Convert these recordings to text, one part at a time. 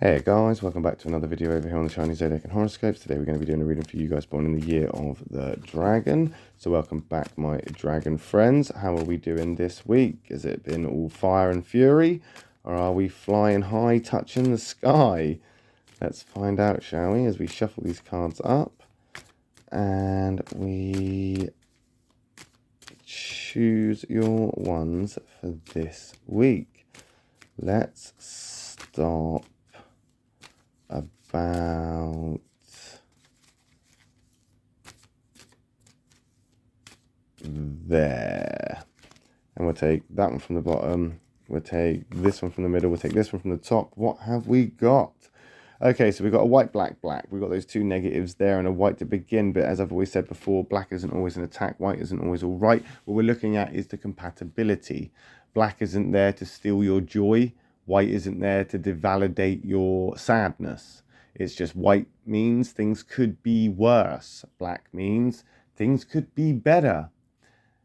Hey guys, welcome back to another video over here on the Chinese Zodiac and Horoscopes. Today we're going to be doing a reading for you guys born in the year of the dragon. So welcome back my dragon friends. How are we doing this week? Has it been all fire and fury? Or are we flying high, touching the sky? Let's find out, shall we, as we shuffle these cards up. And we choose your ones for this week. Let's start about there, and we'll take that one from the bottom, we'll take this one from the middle, we'll take this one from the top. What have we got? Okay, so we've got a white, black, black. We've got those two negatives there and a white to begin, but as I've always said before, black isn't always an attack, white isn't always all right. What we're looking at is the compatibility. Black isn't there to steal your joy, white isn't there to devalidate your sadness. It's just white means things could be worse. Black means things could be better.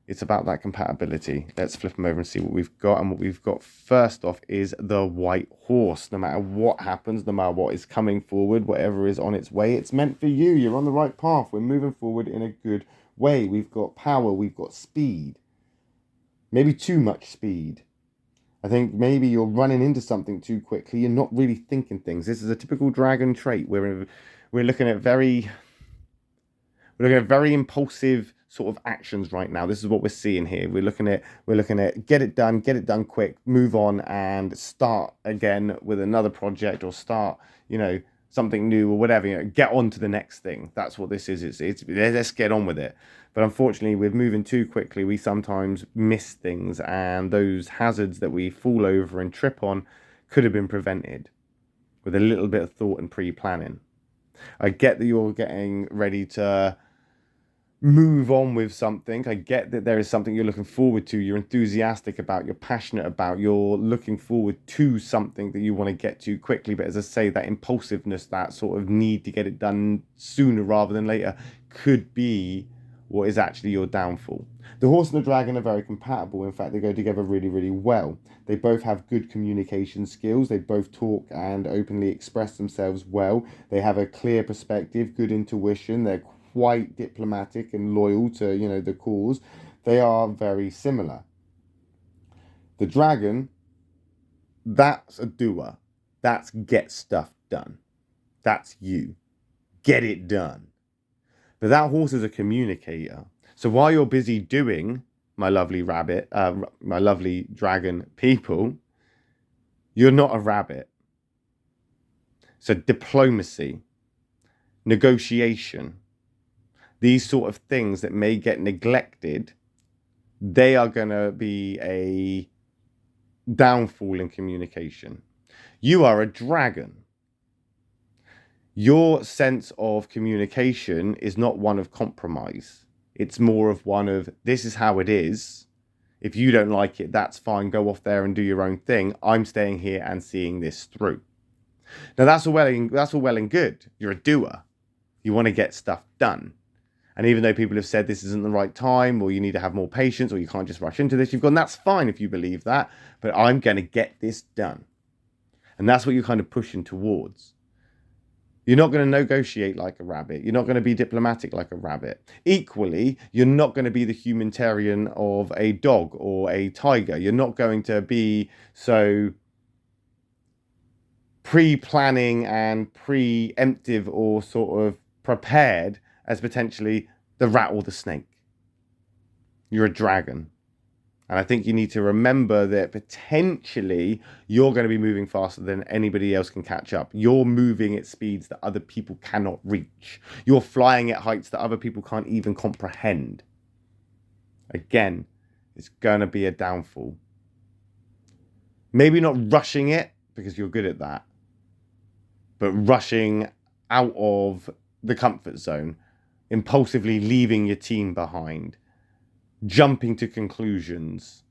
It's about that compatibility. Let's flip them over and see what we've got. And what we've got first off is the white horse. No matter what happens, no matter what is coming forward, whatever is on its way, it's meant for you. You're on the right path. We're moving forward in a good way. We've got power. We've got speed. Maybe too much speed. I think maybe you're running into something too quickly. You're not really thinking things. This is a typical dragon trait. We're looking at very impulsive sort of actions right now. This is what we're seeing here. We're looking at get it done quick, move on, and start again with another project, or start, something new or whatever. Get on to the next thing. That's what this is. It's let's get on with it. But unfortunately, with moving too quickly, we sometimes miss things, and those hazards that we fall over and trip on could have been prevented with a little bit of thought and pre-planning. I get that you're getting ready to move on with something. I get that there is something you're looking forward to, you're enthusiastic about, you're passionate about, you're looking forward to something that you want to get to quickly. But as I say, that impulsiveness, that sort of need to get it done sooner rather than later, could be what is actually your downfall. The horse and the dragon are very compatible. In fact, they go together really, really well. They both have good communication skills. They both talk and openly express themselves well. They have a clear perspective, good intuition. They're quite diplomatic and loyal to, the cause. They are very similar. The dragon, that's a doer. That's get stuff done. That's you. Get it done. But that horse is a communicator. So while you're busy doing, my lovely rabbit, my lovely dragon people, you're not a rabbit. So diplomacy, negotiation, these sort of things that may get neglected, they are going to be a downfall in communication. You are a dragon. Your sense of communication is not one of compromise. It's more of one of, this is how it is. If you don't like it, that's fine. Go off there and do your own thing. I'm staying here and seeing this through. Now, that's all well and good. You're a doer. You want to get stuff done. And even though people have said this isn't the right time, or you need to have more patience, or you can't just rush into this, you've gone, that's fine if you believe that, but I'm going to get this done. And that's what you're kind of pushing towards. You're not going to negotiate like a rabbit. You're not going to be diplomatic like a rabbit. Equally, you're not going to be the humanitarian of a dog or a tiger. You're not going to be so pre-planning and preemptive or sort of prepared as potentially the rat or the snake. You're a dragon. And I think you need to remember that potentially you're going to be moving faster than anybody else can catch up. You're moving at speeds that other people cannot reach. You're flying at heights that other people can't even comprehend. Again, it's going to be a downfall. Maybe not rushing it, because you're good at that, but rushing out of the comfort zone, impulsively leaving your team behind, jumping to conclusions,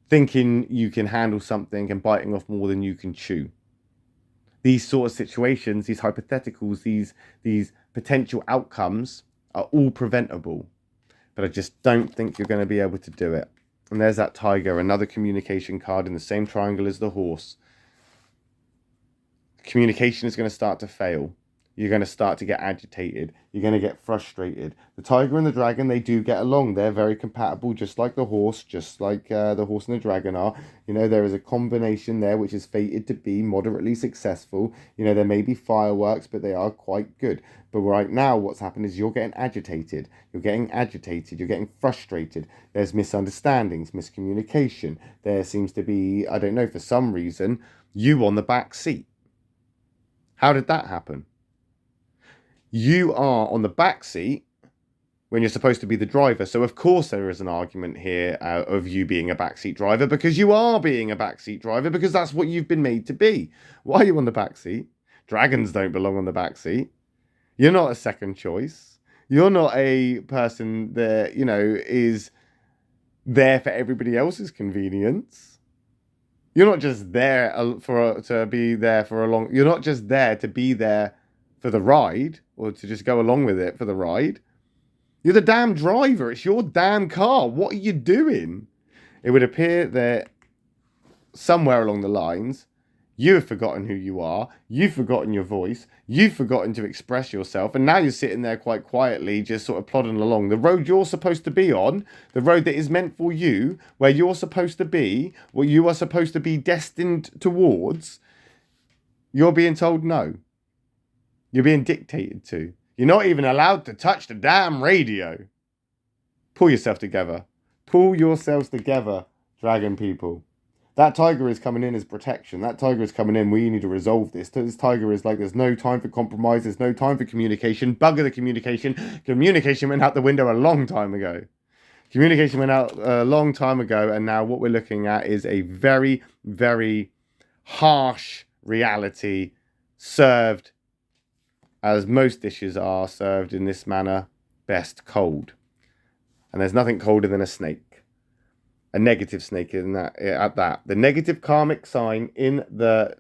thinking you can handle something and biting off more than you can chew. These sort of situations, these hypotheticals, these potential outcomes are all preventable. But I just don't think you're going to be able to do it. And there's that tiger, another communication card in the same triangle as the horse. Communication is going to start to fail. You're going to start to get agitated. You're going to get frustrated. The tiger and the dragon, they do get along. They're very compatible, just like the horse, just like the horse and the dragon are. You know, there is a combination there which is fated to be moderately successful. You know, there may be fireworks, but they are quite good. But right now, what's happened is you're getting agitated. You're getting agitated. You're getting frustrated. There's misunderstandings, miscommunication. There seems to be, I don't know, for some reason, you on the back seat. How did that happen? You are on the back seat when you're supposed to be the driver. So, of course, there is an argument here of you being a backseat driver, because you are being a backseat driver, because that's what you've been made to be. Why are you on the back seat? Dragons don't belong on the back seat. You're not a second choice. You're not a person that, you know, is there for everybody else's convenience. You're not just there to be there for a long... You're not just there to be there for the ride, or to just go along with it for the ride. You're the damn driver. It's your damn car. What are you doing? It would appear that somewhere along the lines, you have forgotten who you are. You've forgotten your voice. You've forgotten to express yourself. And now you're sitting there quite quietly, just sort of plodding along. The road you're supposed to be on, the road that is meant for you, where you're supposed to be, what you are supposed to be destined towards, you're being told no. You're being dictated to. You're not even allowed to touch the damn radio. Pull yourself together. Pull yourselves together, dragon people. That tiger is coming in as protection. That tiger is coming in. We need to resolve this. This tiger is like, there's no time for compromise. There's no time for communication. Bugger the communication. Communication went out the window a long time ago. Communication went out a long time ago. And now what we're looking at is a very, very harsh reality served, as most dishes are served in this manner, best cold. And there's nothing colder than a snake. A negative snake in that, at that. The negative karmic sign in the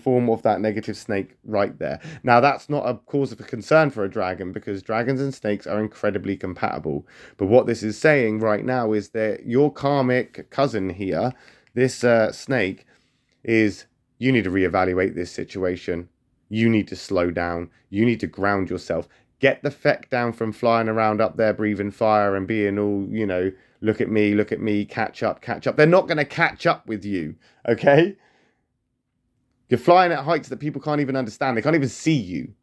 form of that negative snake right there. Now, that's not a cause of concern for a dragon, because dragons and snakes are incredibly compatible. But what this is saying right now is that your karmic cousin here, this snake, is, you need to reevaluate this situation. You need to slow down. You need to ground yourself. Get the feck down from flying around up there, breathing fire and being all, you know, look at me, catch up. They're not going to catch up with you, okay? You're flying at heights that people can't even understand. They can't even see you.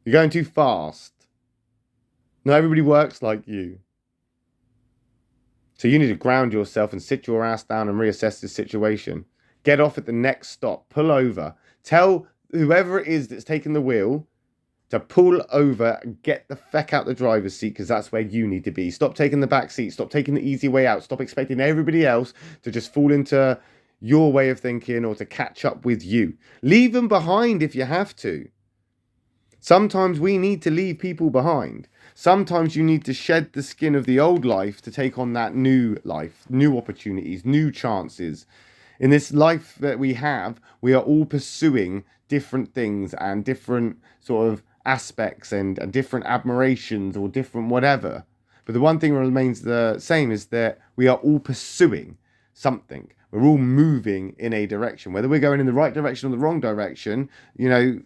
You're going too fast. Not everybody works like you. So you need to ground yourself and sit your ass down and reassess this situation. Get off at the next stop. Pull over. Tell whoever it is that's taking the wheel to pull over and get the feck out the driver's seat, because that's where you need to be. Stop taking the back seat. Stop taking the easy way out. Stop expecting everybody else to just fall into your way of thinking or to catch up with you. Leave them behind if you have to. Sometimes we need to leave people behind. Sometimes you need to shed the skin of the old life to take on that new life, new opportunities, new chances. In this life that we have, we are all pursuing different things and different sort of aspects and different admirations or different whatever. But the one thing that remains the same is that we are all pursuing something. We're all moving in a direction. Whether we're going in the right direction or the wrong direction, you know,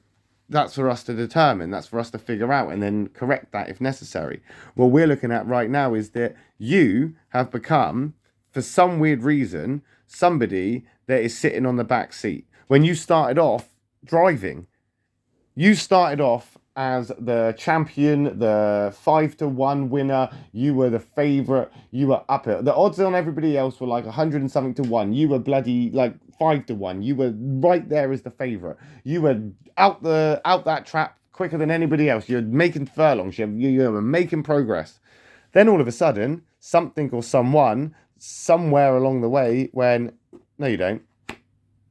that's for us to determine. That's for us to figure out and then correct that if necessary. What we're looking at right now is that you have become, for some weird reason, somebody that is sitting on the back seat. When you started off driving, you started off as the champion, the 5-1 winner. You were the favorite. You were up it. The odds on everybody else were like 100 and something to 1. You were bloody like 5-1. You were right there as the favorite. You were out that trap quicker than anybody else. You're making furlongs. You were making progress. Then all of a sudden, something or someone somewhere along the way went, no, you don't.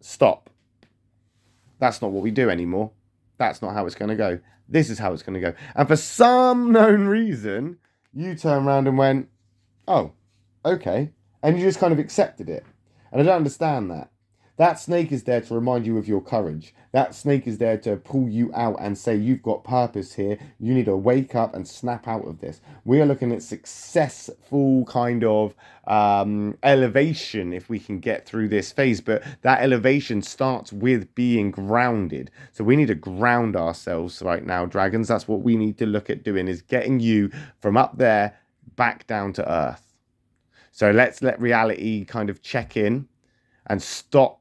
Stop. That's not what we do anymore. That's not how it's going to go. This is how it's going to go. And for some known reason, you turned around and went, oh, okay. And you just kind of accepted it. And I don't understand that. That snake is there to remind you of your courage. That snake is there to pull you out and say, you've got purpose here. You need to wake up and snap out of this. We are looking at successful kind of elevation if we can get through this phase. But that elevation starts with being grounded. So we need to ground ourselves right now, dragons. That's what we need to look at doing, is getting you from up there back down to earth. So let's let reality kind of check in and stop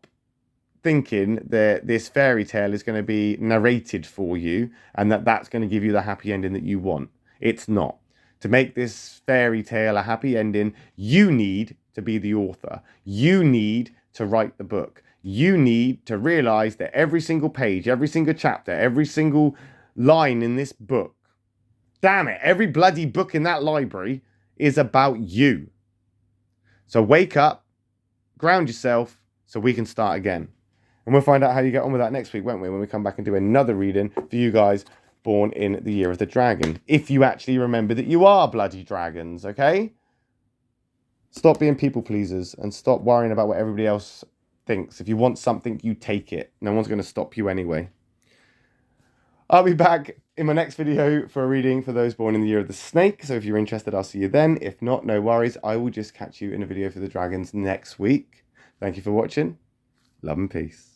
thinking that this fairy tale is going to be narrated for you and that that's going to give you the happy ending that you want. It's not. To make this fairy tale a happy ending, you need to be the author. You need to write the book. You need to realize that every single page, every single chapter, every single line in this book, damn it, every bloody book in that library is about you. So wake up, ground yourself, so we can start again. And we'll find out how you get on with that next week, won't we? When we come back and do another reading for you guys born in the year of the dragon. If you actually remember that you are bloody dragons, okay? Stop being people pleasers and stop worrying about what everybody else thinks. If you want something, you take it. No one's going to stop you anyway. I'll be back in my next video for a reading for those born in the year of the snake. So if you're interested, I'll see you then. If not, no worries. I will just catch you in a video for the dragons next week. Thank you for watching. Love and peace.